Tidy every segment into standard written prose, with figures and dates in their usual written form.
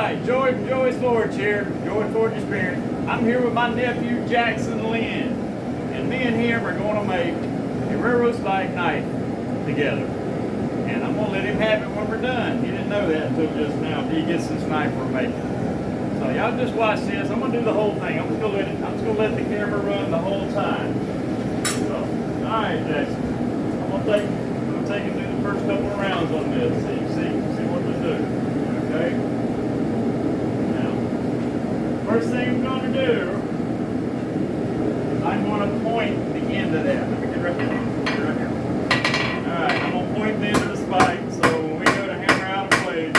Alright, Joey's Forge here, Joey Forge Experience. I'm here with my nephew Jaxson Lynn. And me and him are going to make a railroad spike knife together. And I'm going to let him have it when we're done. He didn't know that until just now. He gets this knife we're making. So y'all just watch this. I'm going to do the whole thing. I'm just going to let the camera run the whole time. So, alright Jaxson. I'm going to take you through the first couple of rounds on this. See what to do. Okay? Now, first thing I'm going to do is I'm going to point the end of that. Let me get right here. Alright, I'm going to point the end of the spike so when we go to hammer out a blade,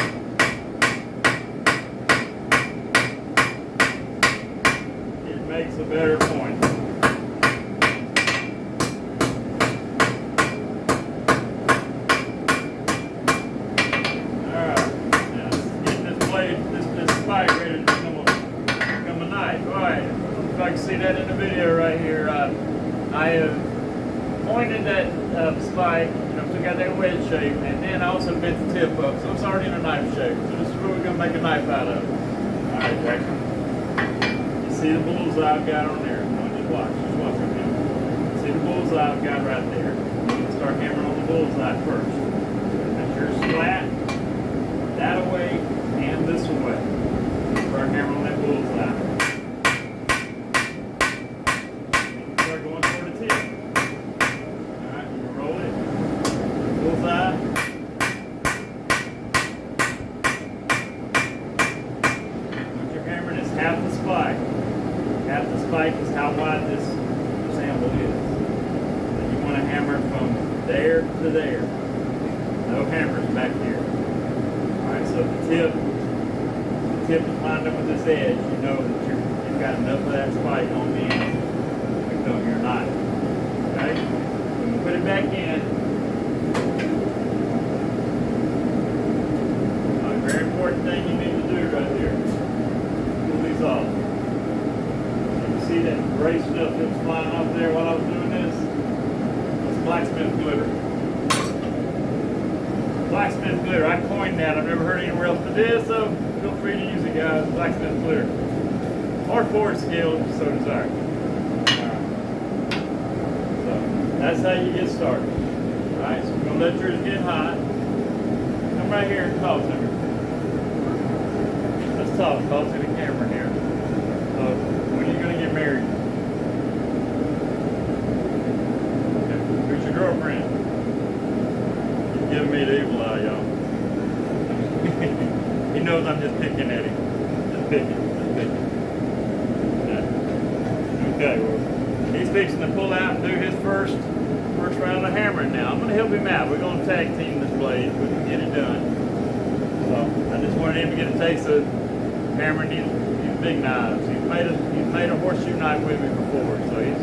it makes a better point. I can see that in the video right here. I have pointed that spike, took out that wedge shape, and then I also bent the tip up, so it's already in a knife shape. So this is what we're going to make a knife out of. Alright, Jaxson. You see the bullseye I've got on there. Just watch right now. See the bullseye I've got right there. I'm going to start hammering on the bullseye first. Make sure it's flat, that away, and this away. Start hammering on that bullseye. Half the spike is how wide this handle is. And you want to hammer from there to there. No hammers back here. Alright, so the tip is lined up with this edge. You know that you've got enough of that spike on the end to become your knife. Okay? When you put it back in, a very important thing you need to do right here. Pull these off. See that gray stuff that was flying off there while I was doing this? That's blacksmith glitter. Blacksmith glitter, I coined that. I've never heard anywhere else but this, so feel free to use it, guys. Blacksmith glitter. Or forge skill, if you so desire. Alright. So, that's how you get started. Alright, so we're going to let yours get hot. Come right here and talk to me. Let's talk to the camera here. When are you going to get married? Okay. Who's your girlfriend? You're giving me the evil eye, y'all. He knows I'm just picking at him. Just picking. Okay, well, he's fixing to pull out and do his first round of hammering now. I'm going to help him out. We're going to tag team this blade. We can get it done. So, I just wanted him to get a taste of hammering these big knives. He's made a horseshoe knife with me before, so he's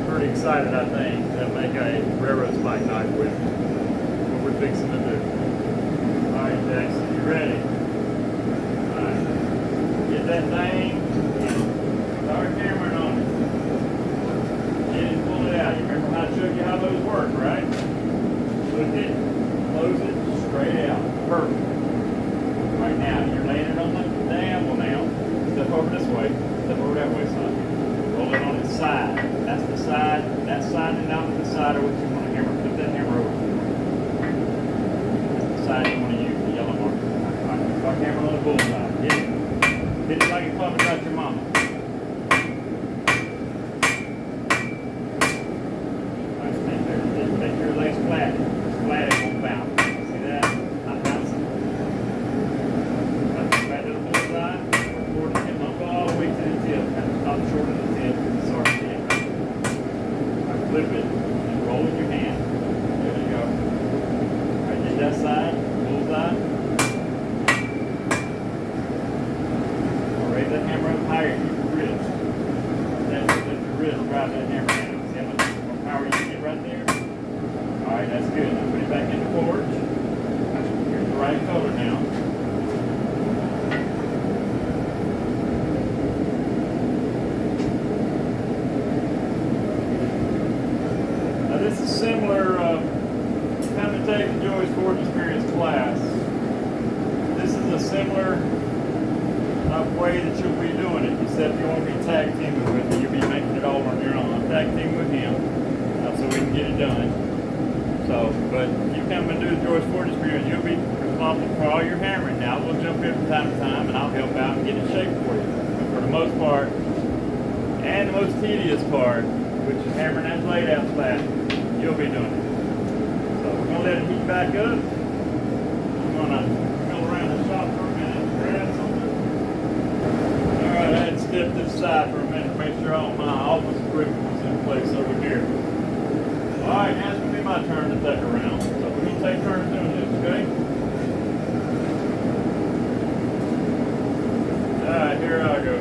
pretty excited, I think, to make a railroad spike knife with me. What we're fixing to do. Alright, Jaxson, you ready? Alright. Get that thing and start hammering on it. Get it, pull it out. You remember how I showed you how those work, right? Put it, close it, straight out. Perfect. Right now, you're laying it on the anvil now. Step over this way. Step over that way, son. Roll it on its side. That's the side. That side and out to the side of what you want to hammer. Flip that hammer over. That's the side you want to use, the yellow marker. Alright, start hammering on the bullseye. Hit it. Hit it like you're talking about your mama. Alright, stay there. Make sure it lays flat. It's flat, it won't bounce. See that? Not bouncing. Flip it and roll in your similar way that you'll be doing it, except you won't be tag teaming with me. You'll be making it all on your own. I'll tag team with him so we can get it done. So, but if you come and do the George Ford experience, you'll be responsible for all your hammering. Now, we'll jump in from time to time and I'll help out and get it shaped for you. But for the most part, and the most tedious part, which is hammering that blade out flat, you'll be doing it. So we're going to let it heat back up. I'm going to go around the shop for a minute and grab something. Alright, I had to step to the side for a minute to make sure all my office equipment was in place over here. Alright, now it's going to be my turn to take around. So we're going to take turns doing this, okay? Alright, here I go.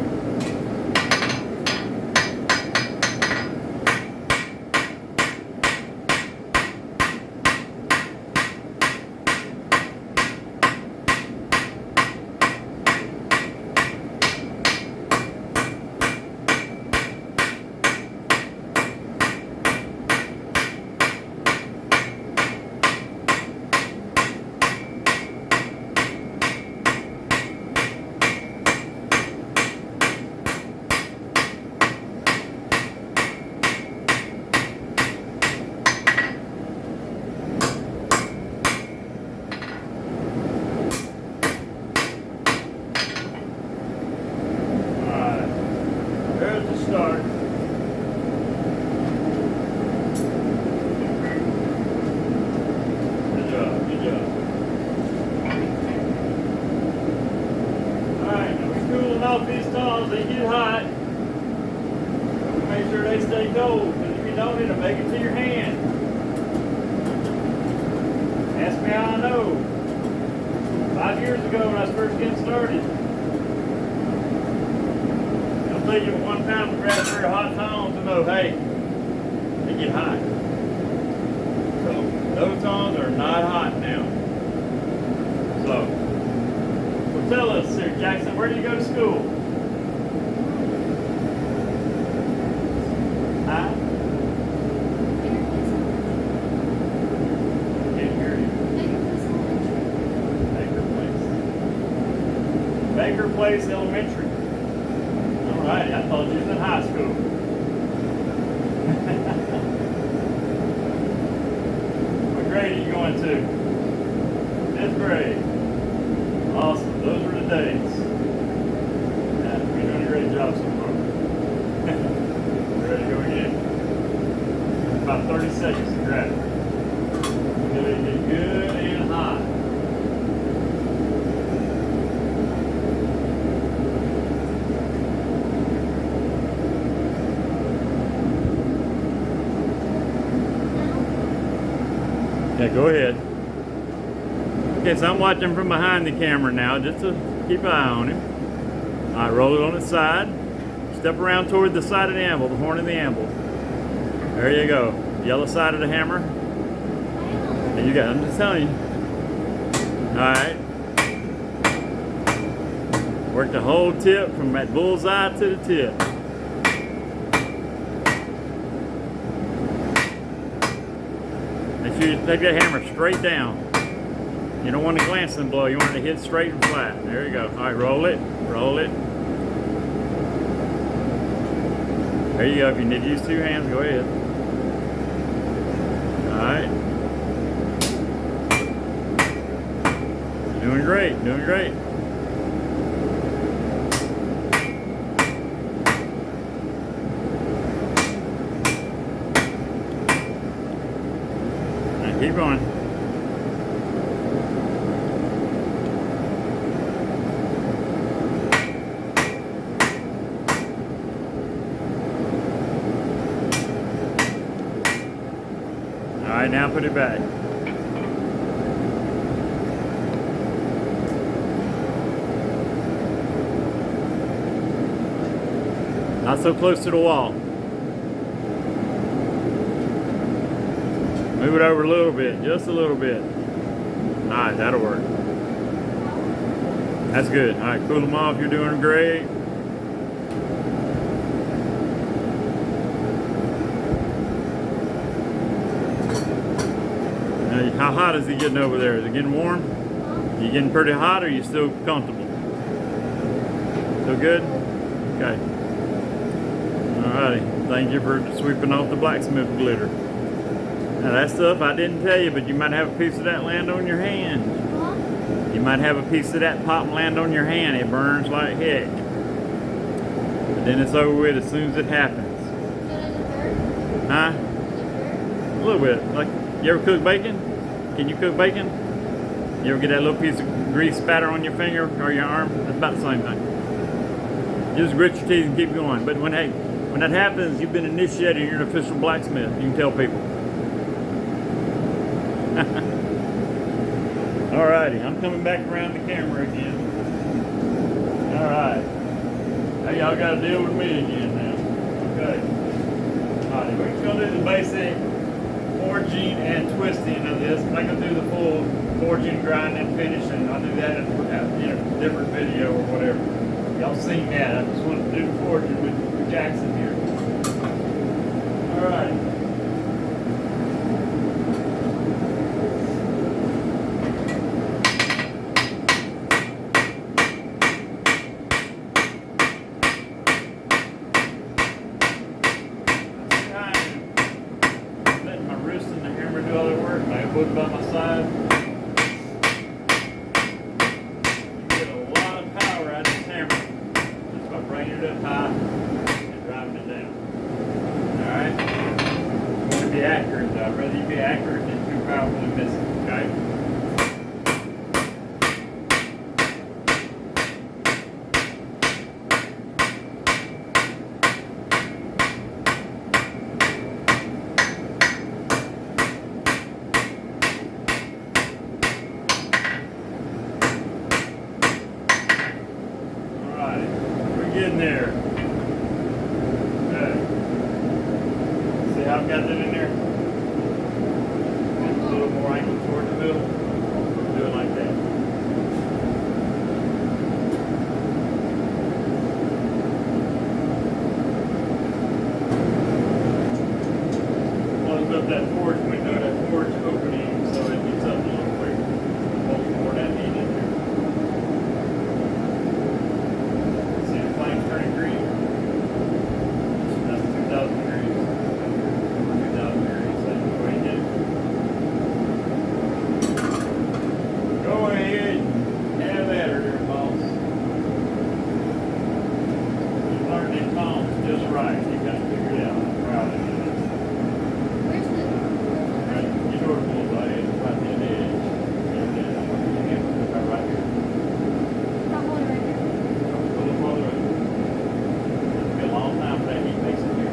Off these tongs, they get hot. Make sure they stay cold, because if you don't, it'll make it to your hand. Ask me how I know. 5 years ago when I was first getting started, I'll tell you 1 pound to grab a pair of hot tongs and know, hey, they get hot. So those tongs are not hot now. So tell us, Sir Jaxson, where do you go to school? Huh? I can't hear you. Baker Place Elementary. All right, I thought you was in high school. What grade are you going to? 5th grade. Awesome. Those were the days. Yeah, you're doing a great job so far. Ready to go again? About 30 seconds to grab it. Until it get good and hot. Yeah, go ahead. Okay, so I'm watching from behind the camera now, just to keep an eye on him. All right, roll it on its side. Step around toward the side of the anvil, the horn of the anvil. There you go. Yellow side of the hammer. And you got it. I'm just telling you. All right. Work the whole tip from that bullseye to the tip. Make sure you take that hammer straight down. You don't want a glancing blow. You want it to hit straight and flat. There you go. All right, roll it. Roll it. There you go. If you need to use 2 hands, go ahead. All right. Doing great. Doing great. All right, keep going. All right, now put it back. Not so close to the wall. Move it over a little bit, just a little bit. All right, that'll work. That's good. All right, cool them off. You're doing great. Now, how hot is he getting over there? Is it getting warm? You getting pretty hot or you still comfortable? Still good? Okay. Alrighty. Thank you for sweeping off the blacksmith glitter. Now that stuff I didn't tell you, but you might have a piece of that land on your hand. You might have a piece of that pop and land on your hand. It burns like heck. But then it's over with as soon as it happens. Huh? A little bit. Like, you ever cook bacon? Can you cook bacon? You ever get that little piece of grease spatter on your finger or your arm? It's about the same thing. Just grit your teeth and keep going. But when that happens, you've been initiated. You're an official blacksmith. You can tell people. Alrighty, I'm coming back around the camera again. Alright. Now y'all gotta deal with me again now. Okay. Alright, we're just gonna do the basic forging and twisting of this. I'm not gonna do the full forging, grinding, finishing. I'll do that in a different video or whatever. Y'all seen that. I just wanted to do the forging with Jaxson here. Alright. Put by my side. You get a lot of power out of this hammer just by bringing it up high and driving it down. Alright? You want to be accurate though. I'd rather you be accurate than too powerful and miss it. Okay? In there. Okay. See how I've got that in there? A little more angle toward the middle. Do it like that. Close up that forge window, that forge opening, so it gets up a little quicker. Hold more of that heat in there. Turning green. That's 2,000 degrees. 2,000 degrees. That's the way it is. Go ahead. Have at her there, boss. You learned them palms just right. You got to figure it out. I'm proud of you. Where's the... Right. You know where the bullseye is. Right near the edge. You can put that right here. Not one right here. Pull it farther up. A long time for that heat makes it here.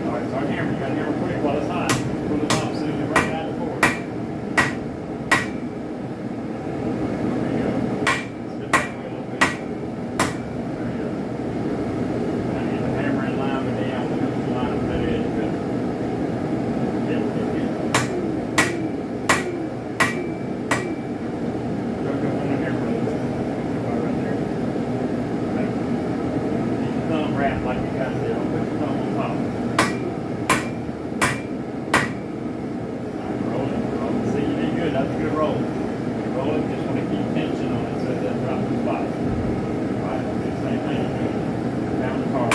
Alright, so our hammer, you got to hammer quick while it's hot. Pull it off so you can bring it out the board. There you go. Spit that way a little bit. There you go. Now get the hammer in line with the line with that edge. Good. Get. Choke up on the hammer. Right there. Thumb wrap like you got there. Don't put your thumb on top. Alright, roll it. See, you did good. That's a good roll. You roll it, just want to keep tension on it so it doesn't drop the spot. Alright, do the same thing. Pound the car.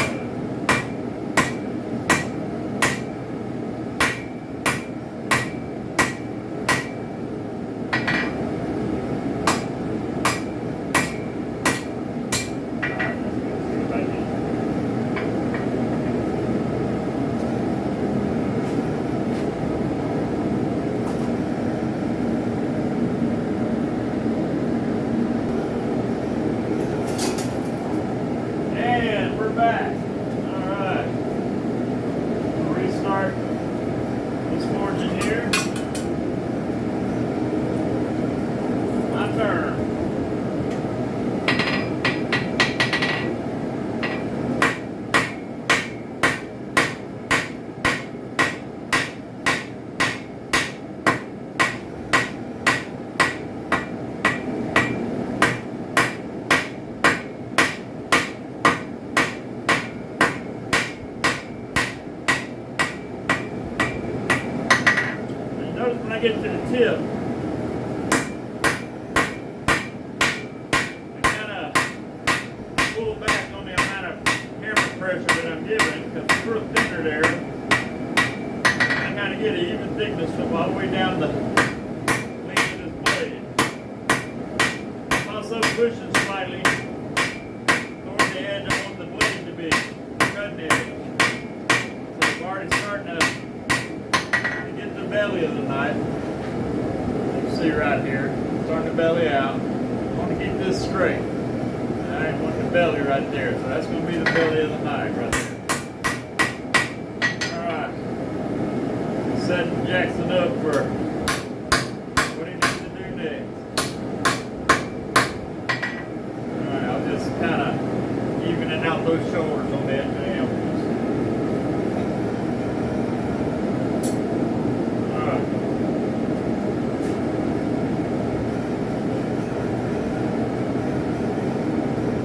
pressure that I'm giving, because it's real thinner there. I kind of get an even thickness from all the way down the length of this blade. I'm also pushing slightly toward the edge. I want the blade to be cutting edge. So I'm already starting to get the belly of the knife. You can see right here, starting to belly out. I want to keep this straight. I want the belly right there, so that's going to be the belly of the knife right there. Alright, setting Jaxson up for what he needs to do next. Alright, I'll just kind of evening out those shoulders on the edge of the elbows.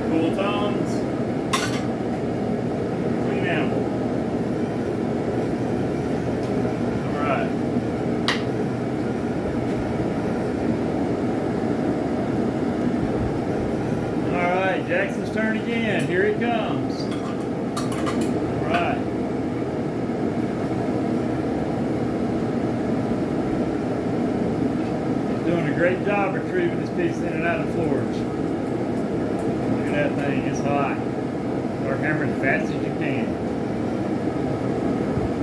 Cool tones, clean animal. Alright. Alright, Jaxson's turn again. Here he comes. Alright. He's doing a great job retrieving this piece in and out of floors. That thing is hot. Start hammering as fast as you can.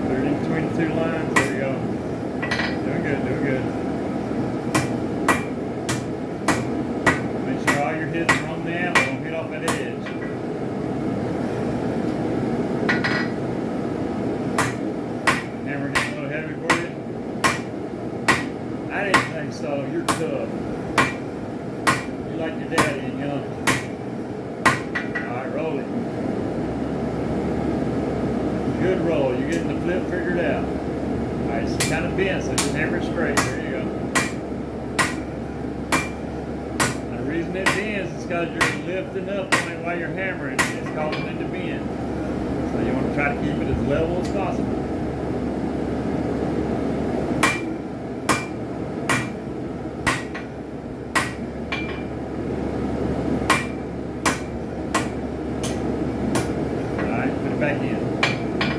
Put it in between the two lines. There you go. Doing good, doing good. Make sure all your hits are on the anvil. Don't hit off that edge. Hammer getting a little heavy for you? I didn't think so. You're tough. You like your daddy and young. Alright, roll it. Good roll. You're getting the flip figured out. Alright, it's kind of bent, so just hammer it straight. There you go. Now, the reason it bends is because you're lifting up on it while you're hammering. It's causing it to bend. So you want to try to keep it as level as possible. Back in.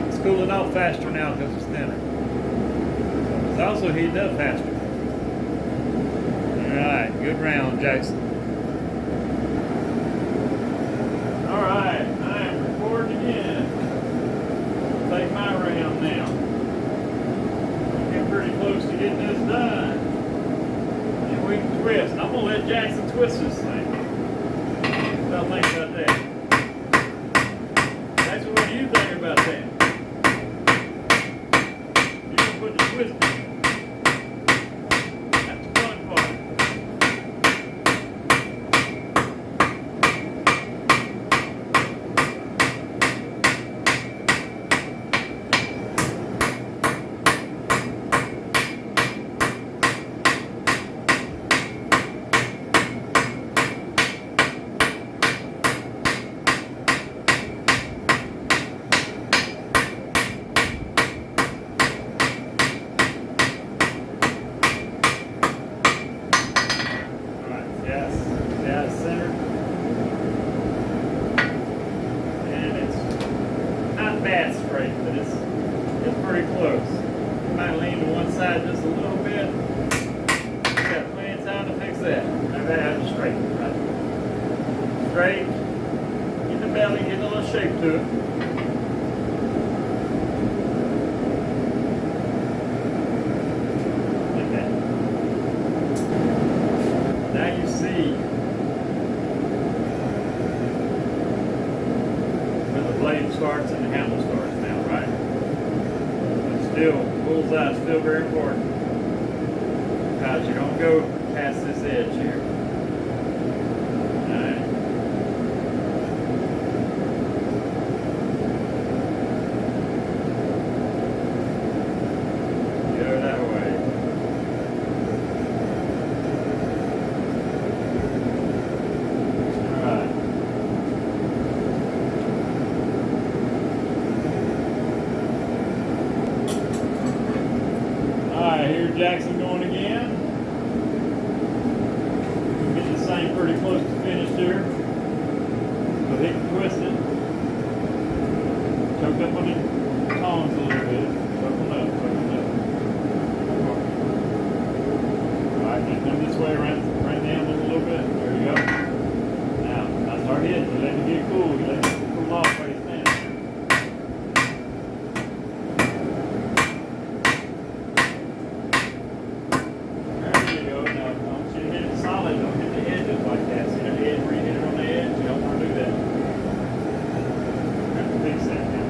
It's cooling off faster now because it's thinner. It's also heating up faster. Alright, good round, Jaxson. Alright, I am recording again. Take my round now. I'm getting pretty close to getting this done. And we can twist. I'm going to let Jaxson twist this thing. What do you think about that? What do you think about that? You can put the twist in. That's the fun part. Bad straight, but it's pretty close. You might lean to one side just a little bit. You got plenty of time to fix that. Now that has it straight, right? Straight. Get the belly, get a little shape to it. Like that. Now you see where the blade starts and the handle starts now, right? But still, bullseye is still very important because you don't go past this edge here. Alright. Go that way. Alright. Alright, here's Jaxson going again. We're getting the same pretty close to finished here. So he can twist it. start hitting. You let it get cool. You let it cool off while you stand there. There you go. Now, I want you to hit it solid. Don't hit the edges like that. See that edge where you hit it on the edge? You don't want to do that. Have to fix that now.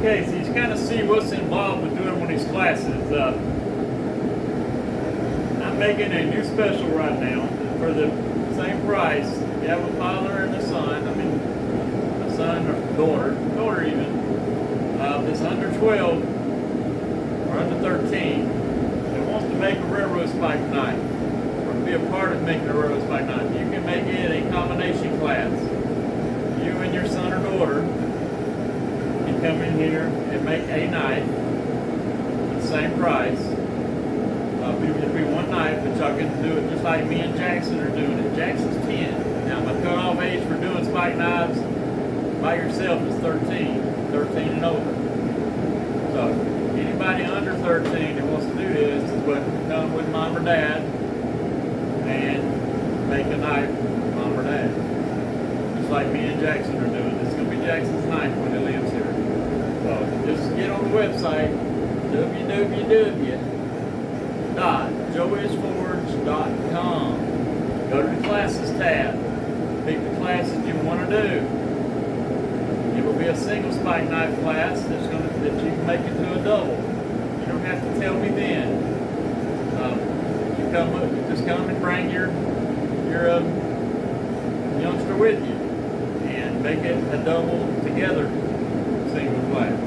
Okay, so you kind of see what's involved with doing one of these classes. I'm making a new special right now for the same price. You have a father and a son. I mean, a son or daughter even. That's under 12 or under 13 that wants to make a railroad spike knife or be a part of making a railroad spike knife. You can make it a combination class. You and your son or daughter come in here and make a knife at the same price. It'll be one knife, but y'all can do it just like me and Jaxson are doing it. Jaxson's 10. Now my cutoff age for doing spike knives by yourself is 13 and older. So anybody under 13 that wants to do this is what come with mom or dad and make a knife with mom or dad. Just like me and Jaxson are doing. This is going to be Jaxson's knife when he lives here. So just get on the website, www.joey'sforge.com. Go to the classes tab. Pick the classes you want to do. It will be a single spike knife class that you can make into a double. You don't have to tell me then. Just come and bring your youngster with you and make it a double together. Single class.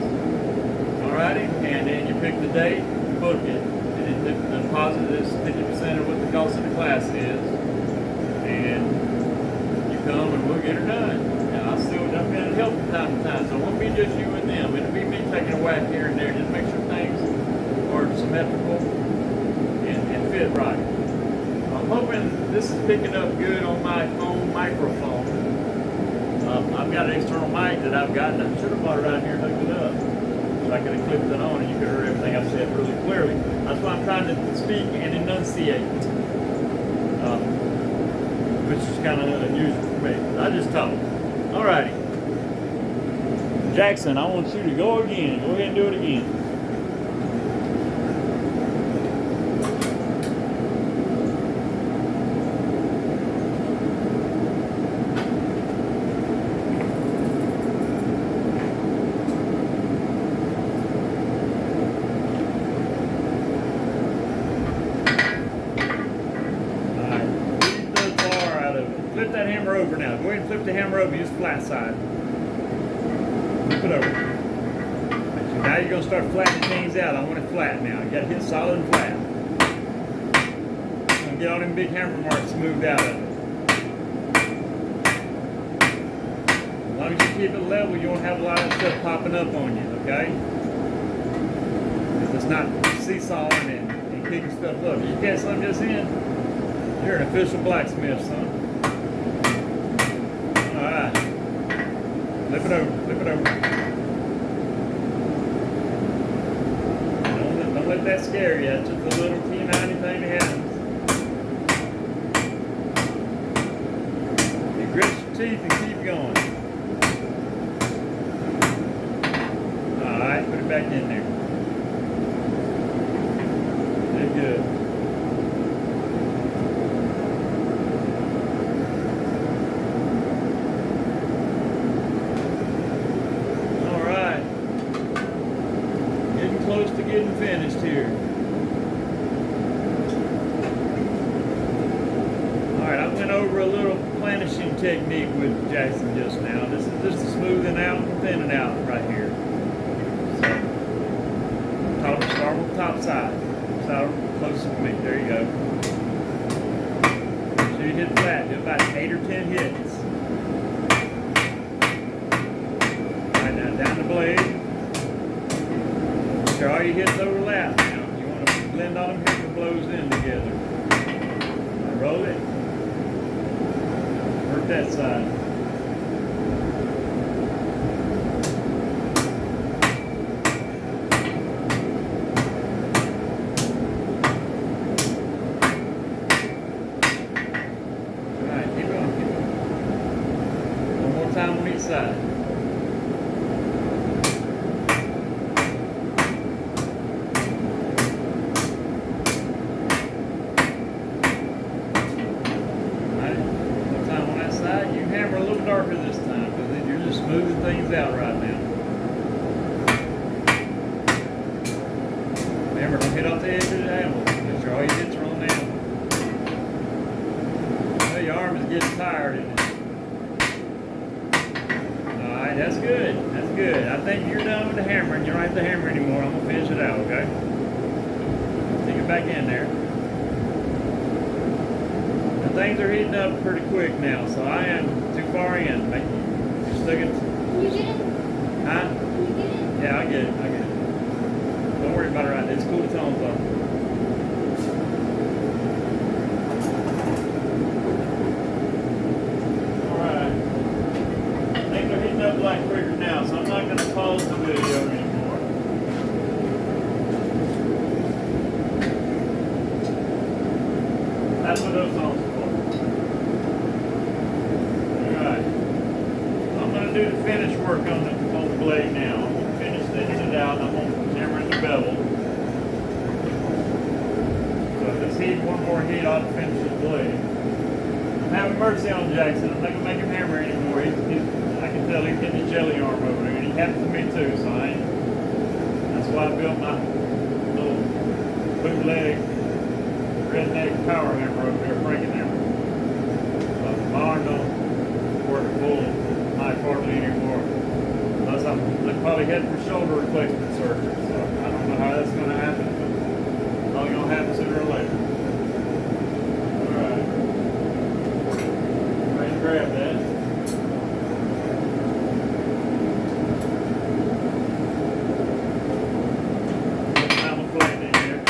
Alrighty, and then you pick the date, book it, and then the deposit is 50% of what the cost of the class is, and you come and we'll get her done. And I'm going to help from time to time, so it won't be just you and them. It'll be me taking a whack here and there, just make sure things are symmetrical and fit right. I'm hoping this is picking up good on my phone microphone. I've got an external mic that I've gotten. I should have brought it out here and hooked it up. So I could have clipped it on and you could hear everything I've said really clearly. That's why I'm trying to speak and enunciate. Which is kind of unusual for me. I just talk. Alrighty. Jaxson, I want you to go again. Go ahead and do it again. Flip that hammer over now. Go ahead and flip the hammer over. Use flat side. Flip it over. So now you're going to start flattening things out. I want it flat now. You got to hit solid and flat. And get all them big hammer marks smoothed out of it. As long as you keep it level, you won't have a lot of stuff popping up on you, okay? Because it's not seesawing and kicking stuff up. You catch something just in, you're an official blacksmith, son. Alright. Flip it over, flip it over. Don't let that scare you. That's just a little teeny tiny thing that happens. teeth and keep going. Alright, put it back in there. Did good. Alright. Getting close to getting finished here. Alright, I went over a little planishing technique with Jaxson just now. This is just a smoothing out and thinning out right here. So, start with the top side. So, closest to me. There you go. So you hit flat. Do about 8 or 10 hits. Alright, now down the blade. Make sure all your hits overlap now. You want to blend all them hits and blows in together. Now roll it. Work that side. Alright, keep going, keep going. One more time on each side. Darker this time because you're just smoothing things out right now. Remember, don't hit off the edge of the anvil. Make sure all your hits are on the anvil. Well, your arm is getting tired, isn't it? Alright, that's good. That's good. I think you're done with the hammer and you don't have to hammer anymore. I'm going to finish it out, okay? Take it back in there. Things are heating up pretty quick now, so I am too far in. You're still getting... Can you get it? Huh? Can you get it? Yeah, I get it. I get it. Don't worry about it right now. It's cool to tones off. Alright. Things are heating up like quicker now, so I'm not going to pause the video anymore. That's what those songs are. Do the finish work on the blade now. I'm going to finish thinning it out and I'm going to hammer in the bevel. So just heat one more heat off to finish this blade. I'm having mercy on Jaxson. I'm not going to make him hammer anymore. I can tell he's getting his jelly arm over there. And he happens to me too, so that's why I built my little bootleg redneck power hammer over there, Franken hammer. So my arm don't work full. Not hardly anymore. Unless I'm probably heading for shoulder replacement surgery. So I don't know how that's going to happen, but it's probably going to happen sooner or later. Alright. Try and grab that. Time to play it in here.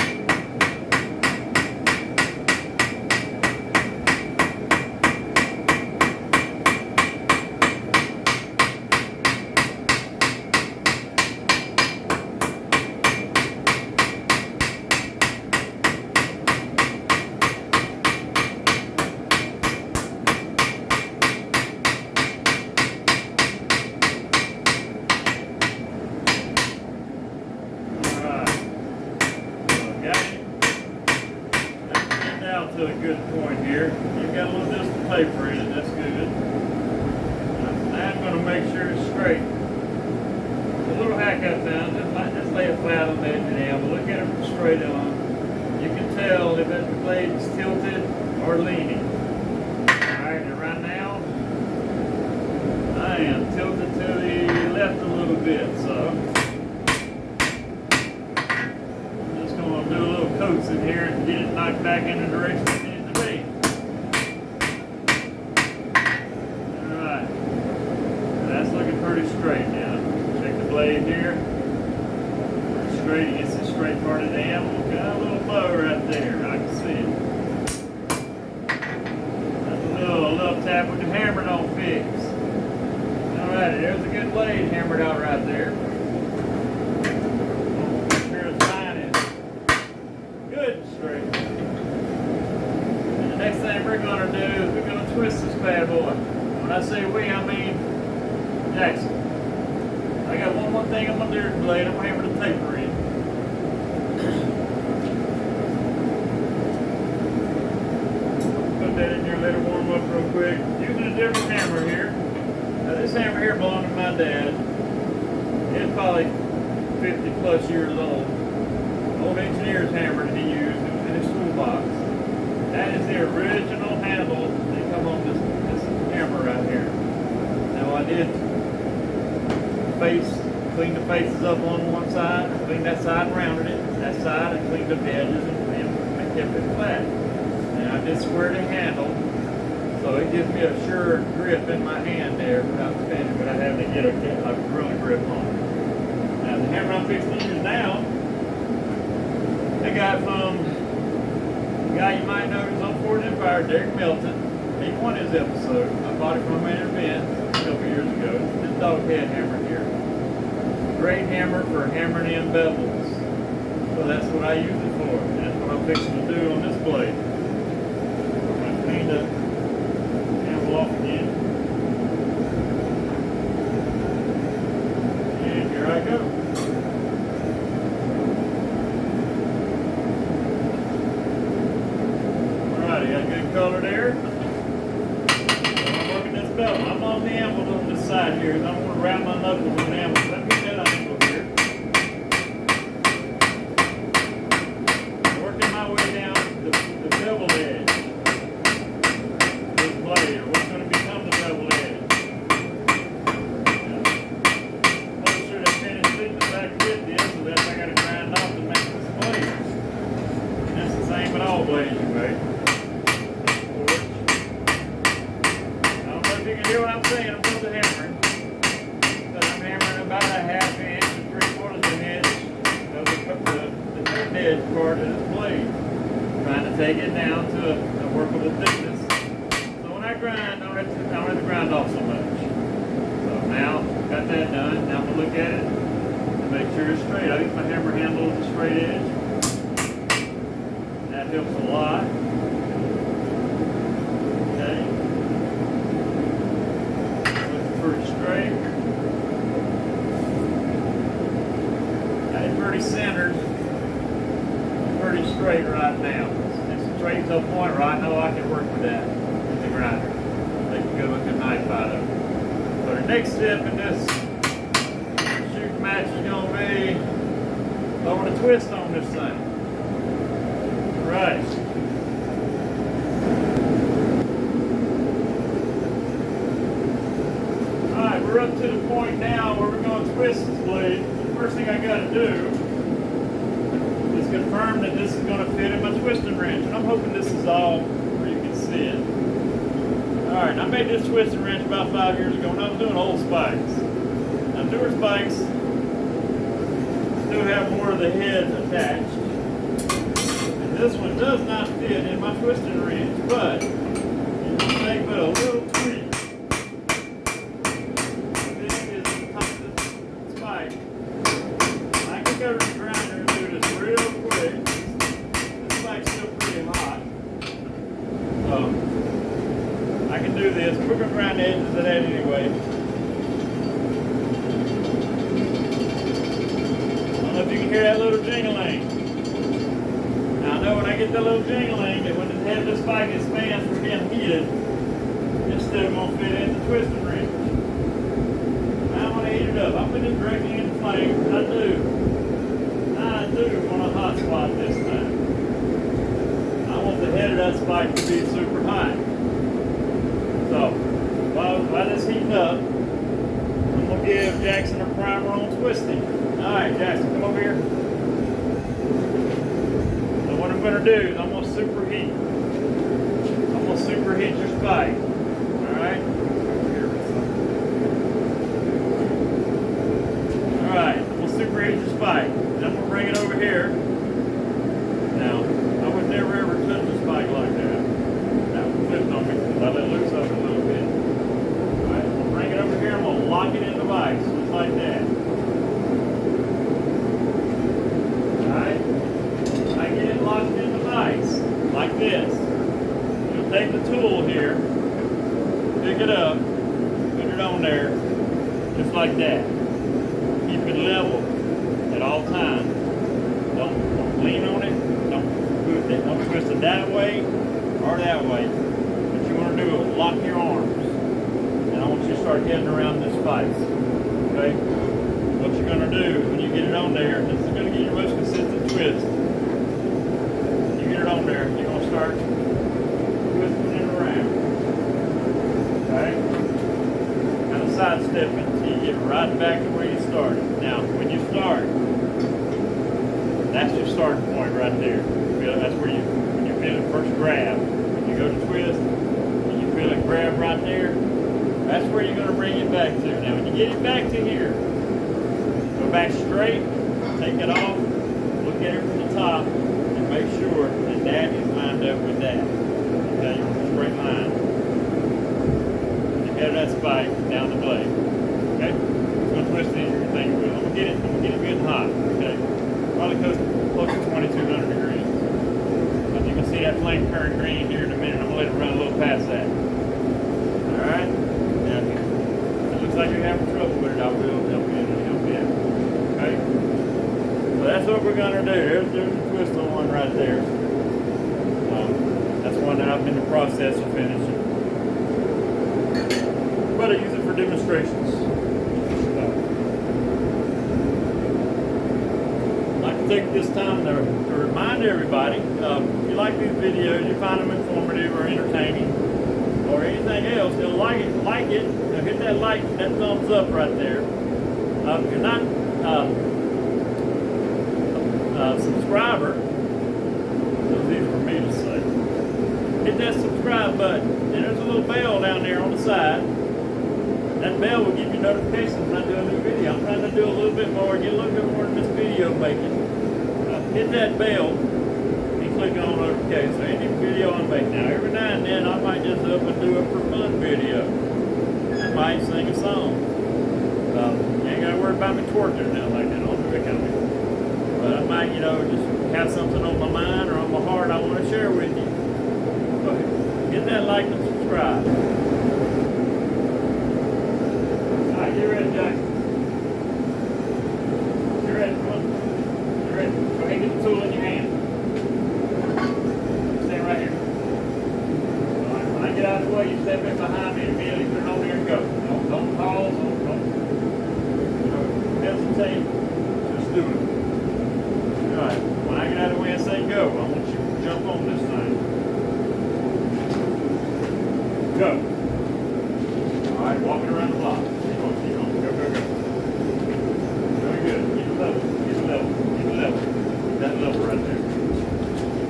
To a good point here. You've got a little bit of paper in it, that's good. Now I'm going to make sure it's straight. The little hack I found, just lay it flat on the edge of the anvil. Look at it straight on. You can tell if the blade is tilted or leaning. Alright, and right now, I am tilted to the left a little bit, so do a little coats in here and get it knocked back in the direction it needs to be. Alright. That's looking pretty straight now. Check the blade here. Pretty straight against the straight part of the anvil. Got a little bow right there. I can see it. That's a little tap with the hammer don't fix. Alright, there's a good blade hammered out right there. Straight. And the next thing we're going to do is we're going to twist this bad boy. When I say we, I mean Jaxson. I got one more thing I'm gonna do to the blade. I'm gonna hammer the taper in. Put that in here, let it warm up real quick. Using a different hammer here. Now this hammer here belonged to my dad. It's probably 50 plus years old. Old engineer's hammer that he used. It was in his toolbox. That is the original handle that come on this hammer right here. Now I did clean the faces up on one side, cleaned that side and rounded it. That side I cleaned up the edges and kept it flat. And I did square the handle, so it gives me a sure grip in my hand there without spinning, without having to get a drilling grip on it. Now the hammer I'm fixing to use now, I got from a guy you might know who's on Ford Empire, Derek Milton. He won his episode. I bought it from him in an event a couple years ago. This dog head hammer here. Great hammer for hammering in bevels. So that's what I use it for. And that's what I'm fixing to do on this blade. I'm going to clean the handle off again. And here I go. Alright, got a good color there. I'm working this bevel. I'm on the anvil on this side here. I want to wrap my knuckles on the anvil. Let me get that angle here. Working my way down the bevel edge. This blade, or what's going to become the bevel edge. Closer to finished thickness I can get this, so that's I got to grind off to make this blade. And that's the same with all blades you make. You can hear what I'm saying about the hammering. But I'm hammering about a half inch to 3/4 of an inch of the thin edge part of this blade. Trying to take it down to a workable thickness. So when I grind, I don't have to grind off so much. So now, got that done. Now I'm going to look at it and make sure it's straight. I use my hammer handle with a straight edge. That helps a lot. Okay. Pretty straight. Got it pretty centered. Pretty straight right now. It's straight to a point where I know I can work with that with the grinder. Make a good looking knife out of it. So the next step in this shoot match is going to be throwing a twist on this thing. Right. Alright, we're up to the point now where we're going to twist this blade. The first thing I got to do is confirm that this is going to fit in my twisting wrench. And I'm hoping this is all where you can see it. Alright, I made this twisting wrench about 5 years ago when I was doing old spikes. Now newer spikes still have more of the head attached. And this one does not fit in my twisting wrench, but it will take but a little tweak. I can go to the grinder and do this real quick. This spike's still pretty hot. I can do this. We're going to grind the edges of that anyway. I don't know if you can hear that little jingling. Now I know when I get that little jingling that when the head of the spike expands from being heated, it's still going to fit in the twisting wrench. Now I'm going to heat it up. I'm putting it directly in the flame. I do want a hot spot this time. I want the head of that spike to be super hot. So, while this heating up, I'm going to give Jaxson a primer on twisting. Alright, Jaxson, come over here. So what I'm going to do is I'm going to superheat. I'm going to superheat your spike. Alright? Alright, I'm going to superheat your spike. And I'm going to bring it over here. Now, I would never ever touch a spike like that. That would flip on me. Let it loose up a little bit. Alright, I'm going to bring it over here. I'm going to lock it in the vise, just like that. Alright? I get it locked in the vise, like this. You'll take the tool here, pick it up, it on there just like that. Keep it level at all times. Don't lean on it. Don't twist it that way or that way. What you want to do is lock your arms. And I want you to start heading around this vise. Okay? What you're going to do when you get it on there, this is going to get your most consistent twist. When you get it on there, you're going to start twisting it around. Okay? Kind of sidestepping until you get right back to where you started. Now, when you start, that's your starting point right there. That's where when you feel it first grab. When you go to twist, and you feel it grab right there, that's where you're going to bring it back to. Now, when you get it back to here, go back straight, take it off, look at it from the top, and make sure that that is lined up with that. Okay, straight line. You have that spike down the blade. Okay, it's going to twist anything with it. I'm going to get it good and hot. Okay, probably close to 2200 degrees. So you can see that flame turn green here in a minute. I'm going to let it run a little past that. All right. Now, if it looks like you're having trouble with it, I will help you in a little bit. Okay? So that's what we're going to do. There's a twist on one right there. That's one that I'm in the process of finishing. But I use it for demonstrations. I'd like to take this time to remind everybody, if you like these videos, you find them informative or entertaining, or anything else, you'll like it, hit that thumbs up right there. If you're not a subscriber, it's easy for me to say, hit that subscribe button, and there's a little bell down there on the side. That bell will give you notifications when I do a new video. I'm trying to do a little bit more, get a little bit more in this video making. Hit that bell and click on notifications. So any video I make now, every now and then I might just up and do a for fun video. I might sing a song. You ain't gotta worry about me twerking now like that. Don't do it kind of me. But I might, just have something on my mind or on my heart I want to share with you. So hit that like and subscribe. All right, get ready, Jaxson. You ready, come on. You ready? Go ahead and get the tool in your hand. Stand right here. All right, when I get out of the way, you step in behind me and immediately put it on there and go. Don't pause, don't hesitate, just do it. All right, when I get out of the way and say go, I want you to jump on this thing. Go. All right, walking around the block. Keep on, go. Very good, keep it level. Keep that level right there.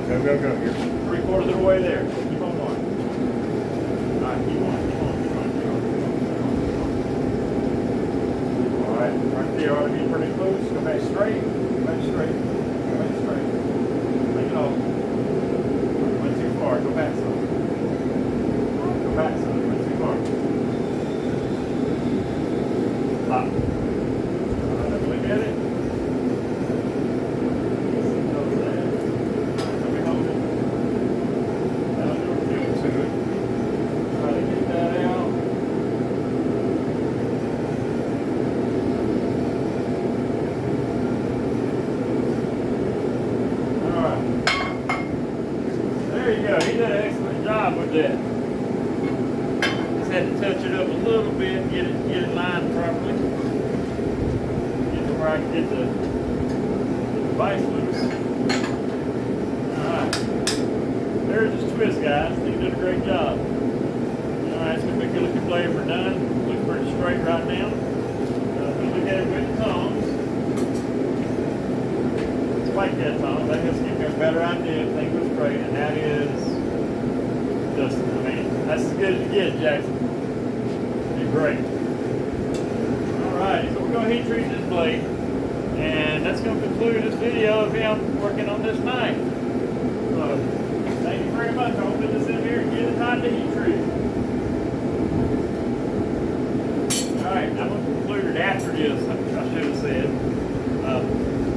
Go. You're 3/4 of the way there. Keep on going. All right, keep on. All right, right there ought to be pretty close. Go back straight. Take it off. Went too far. Go back some. Went too far. Stop. All right, look at it. He did an excellent job with that. Just had to touch it up a little bit, get it lined properly. Get to where I can get the vise loose. Alright. There's his twist, guys. He did a great job. Alright, it's going to be looking blade we're done. Looks pretty straight right now. Look at it with the tongs. Spike that tongs. That just gives you a better idea if things go straight, and that is that's as good as you get, Jaxson. You're great. Alright, so we're going to heat treat this blade, and that's going to conclude this video of him working on this knife. So, thank you very much. I'll put this in here and get it hot to heat treat. Alright, I'm going to conclude it after this, I should have said.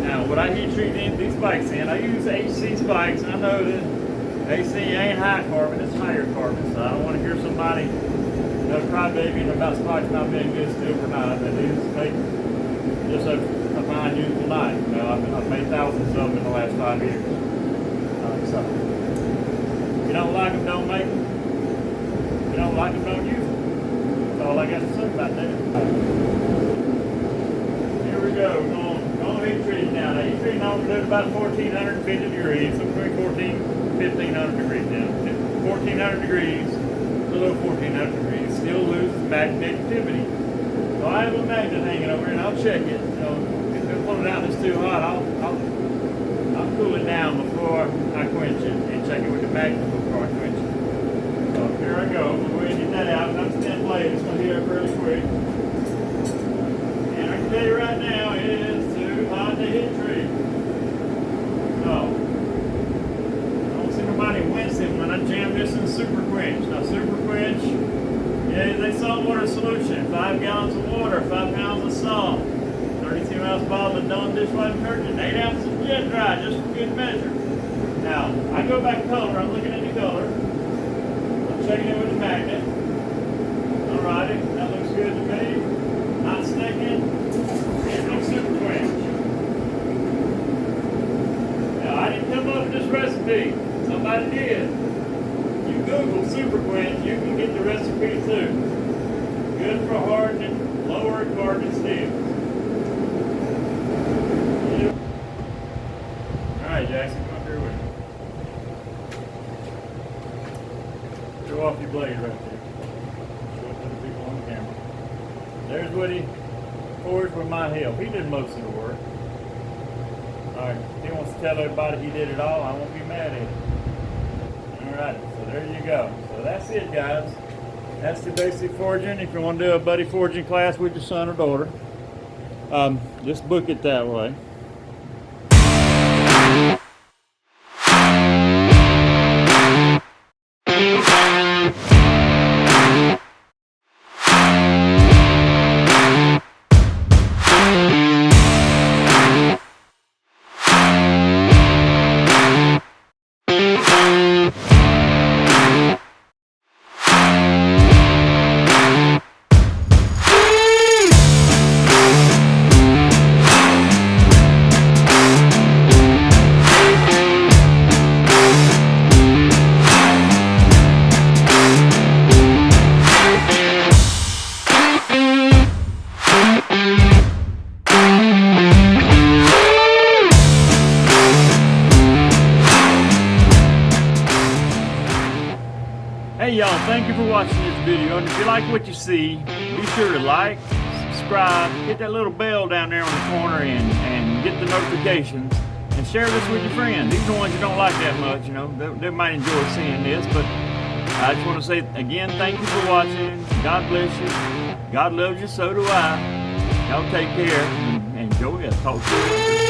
Now, what I heat treat these spikes in, I use HC spikes. I know that AC ain't high carbon, it's higher carbon, so I don't want to hear somebody The crybaby and about spikes not being good still for night. That is make just a fine useful knife. You know, I've made thousands of them in the last 5 years. So if you don't like them, don't make them. If you don't like them, don't use them. That's all I got to say about that. Here we go. Going to heat treating now. Now heat treating on to about 1450 degrees, so between 1500 degrees now. 1400 degrees, below 1400 degrees, still loses magnetic activity. So I have a magnet hanging over here, and I'll check it. You know, if I pull it out and it's too hot, I'll cool it down before I quench it, and check it with the magnet before I quench it. So here I go. I'm going to get that out. That's a thin blade. It's going to heat up really quick. And I can tell you right now, it is too hot to heat treat. So I don't see nobody wincing when I jam this in Super Quench. Now Super Quench, yeah, they saltwater solution, 5 gallons of water, 5 pounds of salt, 32-ounce bottle of Dawn dishwashing detergent, 8 ounces of jet dry, just for good measure. Now, I go back color, I'm looking at the color, I'm checking it with the magnet. Alrighty, that looks good to me. Not sticking, and no Super Quench. Now, I didn't come up with this recipe, somebody did. You Google Super Quench, you can get the recipe too. Good for hardening, lower carbon steel. Alright, Jaxson, come up here with me. Throw off your blade right there. Show it to the people on the camera. There's what he pours with my help. He did most of the work. Alright, if he wants to tell everybody he did it all, I won't be mad at him. Alright, so there you go. So that's it, guys. That's the basic forging. If you want to do a buddy forging class with your son or daughter, just book it that way. Hey y'all, thank you for watching this video, and if you like what you see, be sure to like, subscribe, hit that little bell down there on the corner and get the notifications, and share this with your friends, even the ones you don't like that much. You know, they might enjoy seeing this. But I just want to say again, thank you for watching. God bless you. God loves you, so do I. Y'all take care and enjoy it. Talk to you later.